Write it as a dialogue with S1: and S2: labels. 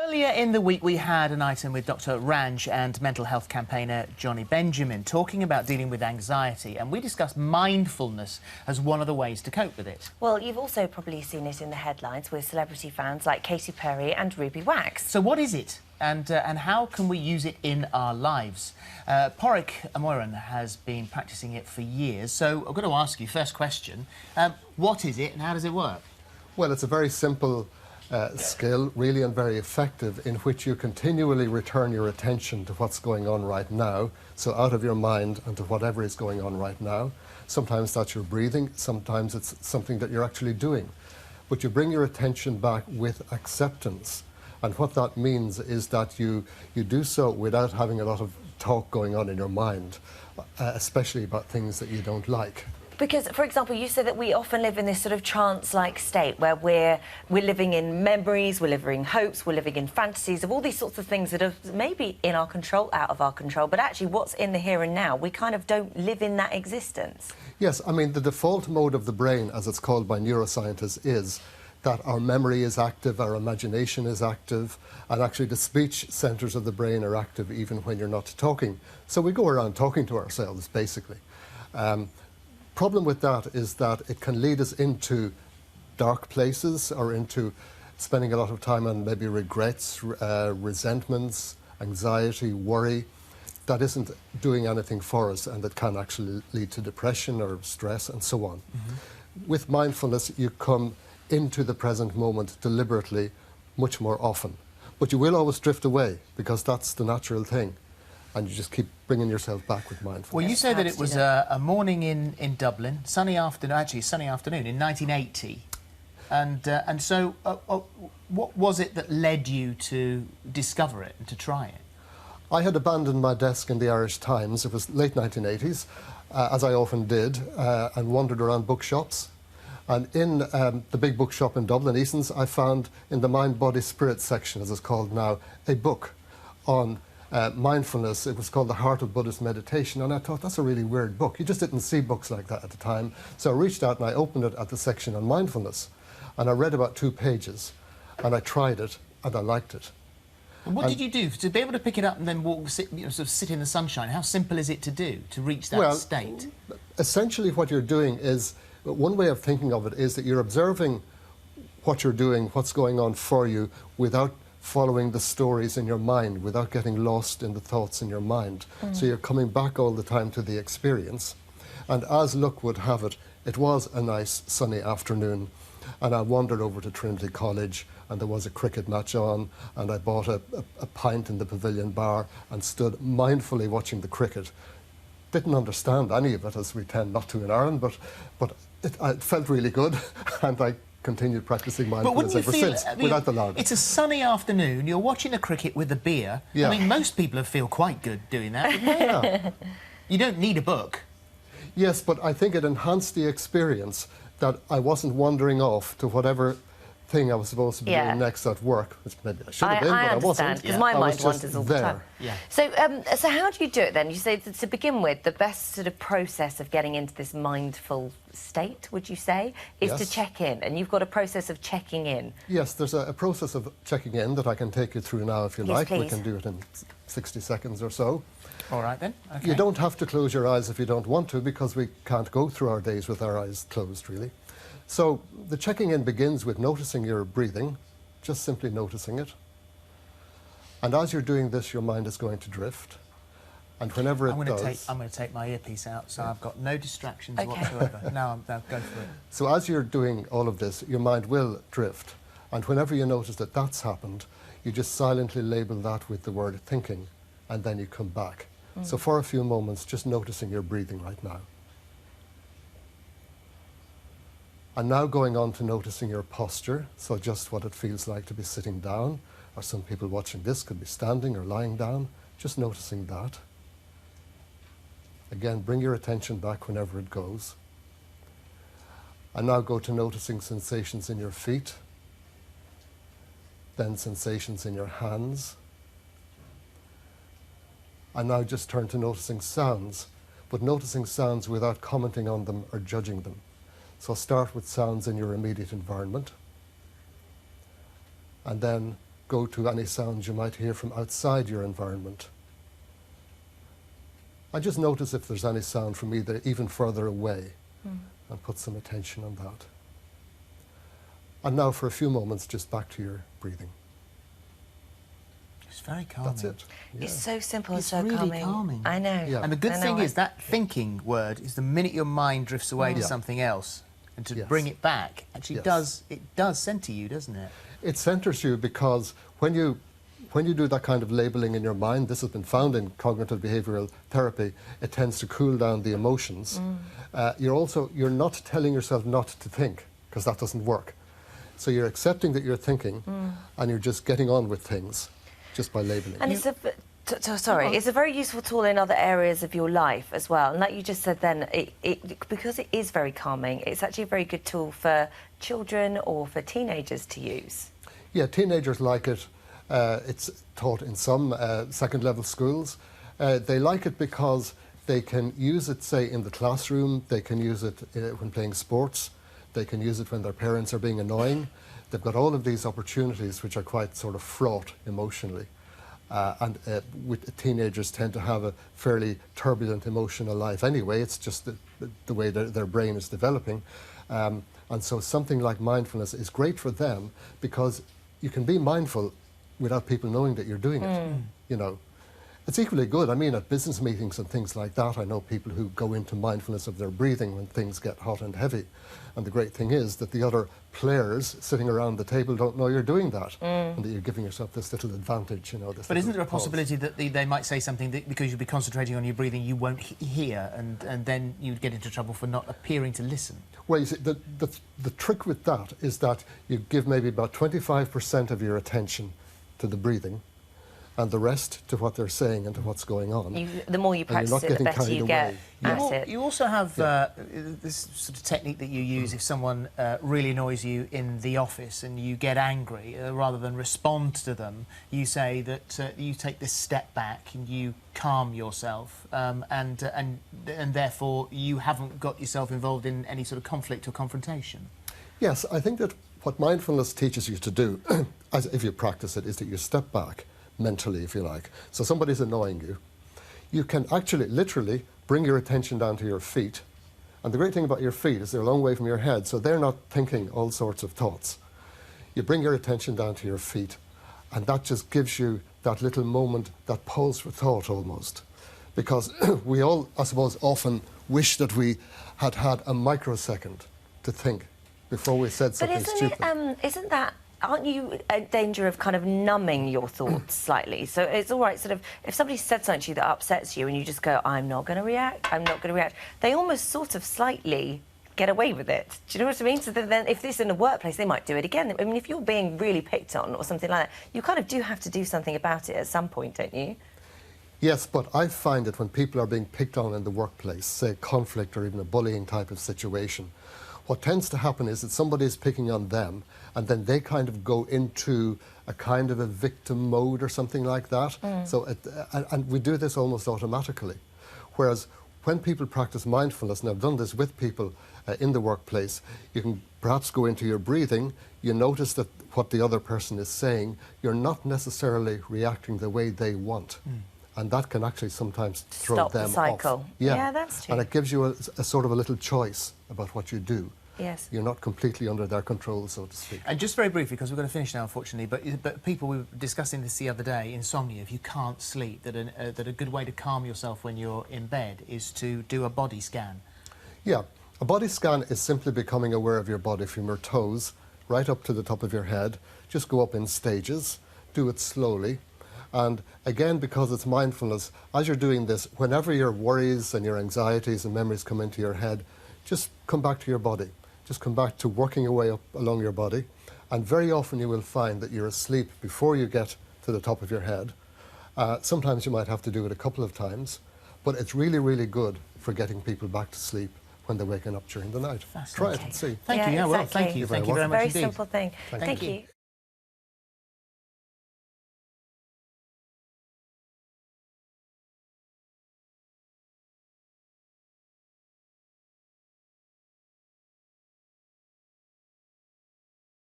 S1: Earlier in the week, we had an item with Dr. Ranj and mental health campaigner Johnny Benjamin talking about dealing with anxiety, and we discussed mindfulness as one of the ways to cope with it.
S2: Well, you've also probably seen it in the headlines with celebrity fans like Katy Perry and Ruby Wax.
S1: So what is it, and how can we use it in our lives? Padraig has been practising it for years, so I'm going to ask you, first question, what is it and how does it work?
S3: Well, it's a very simple skill, really, and very effective, in which you continually return your attention to what's going on right now, so out of your mind and to whatever is going on right now. Sometimes that's your breathing, sometimes it's something that you're actually doing. But you bring your attention back with acceptance. And what that means is that you do so without having a lot of talk going on in your mind, especially about things that you don't like.
S2: Because, for example, you said that we often live in this sort of trance-like state where we're living in memories, we're living in hopes, we're living in fantasies of all these sorts of things that are maybe in our control, out of our control, but actually what's in the here and now, we kind of don't live in that existence.
S3: Yes, I mean, the default mode of the brain, as it's called by neuroscientists, is that our memory is active, our imagination is active, and actually the speech centres of the brain are active even when you're not talking. So we go around talking to ourselves, basically. Problem with that is that it can lead us into dark places or into spending a lot of time on maybe regrets, resentments, anxiety, worry. That isn't doing anything for us, and that can actually lead to depression or stress and so on. Mm-hmm. With mindfulness, you come into the present moment deliberately much more often. But you will always drift away, because that's the natural thing. And you just keep bringing yourself back with mindfulness.
S1: Well, you said that it was a morning in Dublin, sunny afternoon in 1980. And so what was it that led you to discover it and to try it?
S3: I had abandoned my desk in the Irish Times. It was late 1980s, as I often did, and wandered around bookshops. And in the big bookshop in Dublin, Eason's, I found in the Mind, Body, Spirit section, as it's called now, a book on mindfulness. It was called The Heart of Buddhist Meditation, and I thought, that's a really weird book. You just didn't see books like that at the time. So I reached out and I opened it at the section on mindfulness, and I read about 2 pages, and I tried it, and I liked it.
S1: And what did you do to be able to pick it up and then sort of sit in the sunshine? How simple is it to do, to reach that state?
S3: Essentially what you're doing is, one way of thinking of it is that you're observing what you're doing, what's going on for you, without following the stories in your mind, without getting lost in the thoughts in your mind. So you're coming back all the time to the experience. And as luck would have it, it was a nice sunny afternoon, and I wandered over to Trinity College, and there was a cricket match on, and I bought a pint in the Pavilion bar and stood mindfully watching the cricket. Didn't understand any of it, as we tend not to in Ireland, but it felt really good, and I continued practising mindfulness ever since, without the lager.
S1: It's a sunny afternoon, you're watching the cricket with a beer. Yeah. I mean, most people would feel quite good doing that, wouldn't they? Yeah. You don't need a book.
S3: Yes, but I think it enhanced the experience, that I wasn't wandering off to whatever thing I was supposed to be doing next at work, which maybe I should have been, but I wasn't.
S2: Because my mind wanders all the time.
S1: Yeah.
S2: So how do you do it then? You say, to begin with, the best sort of process of getting into this mindful state, would you say, is to check in, and you've got a process of checking in.
S3: Yes, there's a process of checking in that I can take you through now if you like.
S2: Please.
S3: We can do it in 60 seconds or so.
S1: All right then. Okay.
S3: You don't have to close your eyes if you don't want to, because we can't go through our days with our eyes closed, really. So the checking in begins with noticing your breathing, just simply noticing it. And as you're doing this, your mind is going to drift. And whenever it does...
S1: I'm going to take my earpiece out, so I've got no distractions whatsoever. Now go for it.
S3: So as you're doing all of this, your mind will drift. And whenever you notice that that's happened, you just silently label that with the word thinking, and then you come back. So for a few moments, just noticing your breathing right now. And now going on to noticing your posture, so just what it feels like to be sitting down, or some people watching this could be standing or lying down, just noticing that. Again, bring your attention back whenever it goes. And now go to noticing sensations in your feet, then sensations in your hands. And now just turn to noticing sounds, but noticing sounds without commenting on them or judging them. So start with sounds in your immediate environment, and then go to any sounds you might hear from outside your environment. And just notice if there's any sound from even further away, and put some attention on that. And now for a few moments, just back to your breathing.
S1: It's very calming.
S3: That's it. Yeah.
S2: It's so simple and
S1: It's
S2: so
S1: really calming.
S2: I know.
S3: Yeah.
S1: And the good thing is that thinking word is the minute your mind drifts away to something else, and to bring it back actually does centre you, doesn't it?
S3: It centres you because when you do that kind of labelling in your mind, this has been found in cognitive behavioural therapy, it tends to cool down the emotions. You're not telling yourself not to think, because that doesn't work. So you're accepting that you're thinking, and you're just getting on with things just by labelling.
S2: And it's a very useful tool in other areas of your life as well. And like you just said then, because it is very calming, it's actually a very good tool for children or for teenagers to use.
S3: Yeah, teenagers like it. It's taught in some second-level schools. They like it because they can use it, say, in the classroom. They can use it when playing sports. They can use it when their parents are being annoying. They've got all of these opportunities which are quite sort of fraught emotionally. Teenagers tend to have a fairly turbulent emotional life anyway. It's just the way their brain is developing. And so something like mindfulness is great for them because you can be mindful without people knowing that you're doing it, you know. It's equally good. I mean, at business meetings and things like that, I know people who go into mindfulness of their breathing when things get hot and heavy. And the great thing is that the other players sitting around the table don't know you're doing that, and that you're giving yourself this little advantage, you know. But
S1: isn't there a possibility that they might say something that because you'll be concentrating on your breathing, you won't hear, and then you'd get into trouble for not appearing to listen?
S3: Well, you see, the trick with that is that you give maybe about 25% of your attention to the breathing, and the rest to what they're saying and to what's going on.
S2: The more you practice it, the better you get at it.
S1: You also have this sort of technique that you use if someone really annoys you in the office and you get angry, rather than respond to them, you say that you take this step back and you calm yourself, and therefore you haven't got yourself involved in any sort of conflict or confrontation. Yes,
S3: I think that what mindfulness teaches you to do, as if you practice it, is that you step back mentally, if you like. So somebody's annoying you. You can actually, literally, bring your attention down to your feet. And the great thing about your feet is they're a long way from your head, so they're not thinking all sorts of thoughts. You bring your attention down to your feet, and that just gives you that little moment, that pause for thought almost. Because we all, I suppose, often wish that we had had a microsecond to think before we said something stupid.
S2: But aren't you in danger of kind of numbing your thoughts slightly? So it's all right, sort of, if somebody said something to you that upsets you and you just go, I'm not going to react, I'm not going to react, they almost sort of slightly get away with it. Do you know what I mean? So then if this is in a workplace, they might do it again. I mean, if you're being really picked on or something like that, you kind of do have to do something about it at some point, don't you?
S3: Yes, but I find that when people are being picked on in the workplace, say conflict or even a bullying type of situation, what tends to happen is that somebody is picking on them and then they kind of go into a kind of a victim mode or something like that. So and we do this almost automatically. Whereas when people practice mindfulness, and I've done this with people in the workplace, you can perhaps go into your breathing, you notice that what the other person is saying, you're not necessarily reacting the way they want. And that can actually sometimes throw them off.
S2: Stop the cycle. Yeah, that's true.
S3: And it gives you a sort of a little choice about what you do.
S2: Yes.
S3: You're not completely under their control, so to speak.
S1: And just very briefly, because we're going to finish now, unfortunately, but people, we were discussing this the other day, insomnia, if you can't sleep, that a good way to calm yourself when you're in bed is to do a body scan.
S3: Yeah. A body scan is simply becoming aware of your body from your toes right up to the top of your head. Just go up in stages, do it slowly. And again, because it's mindfulness, as you're doing this, whenever your worries and your anxieties and memories come into your head, just come back to your body. Just come back to working your way up along your body. And very often you will find that you're asleep before you get to the top of your head. Sometimes you might have to do it a couple of times, but it's really, really good for getting people back to sleep when they're waking up during the night. Try it and see.
S1: Thank you. Yeah, well, thank you. Thank you very much indeed.
S2: Very simple thing.
S3: Thank you.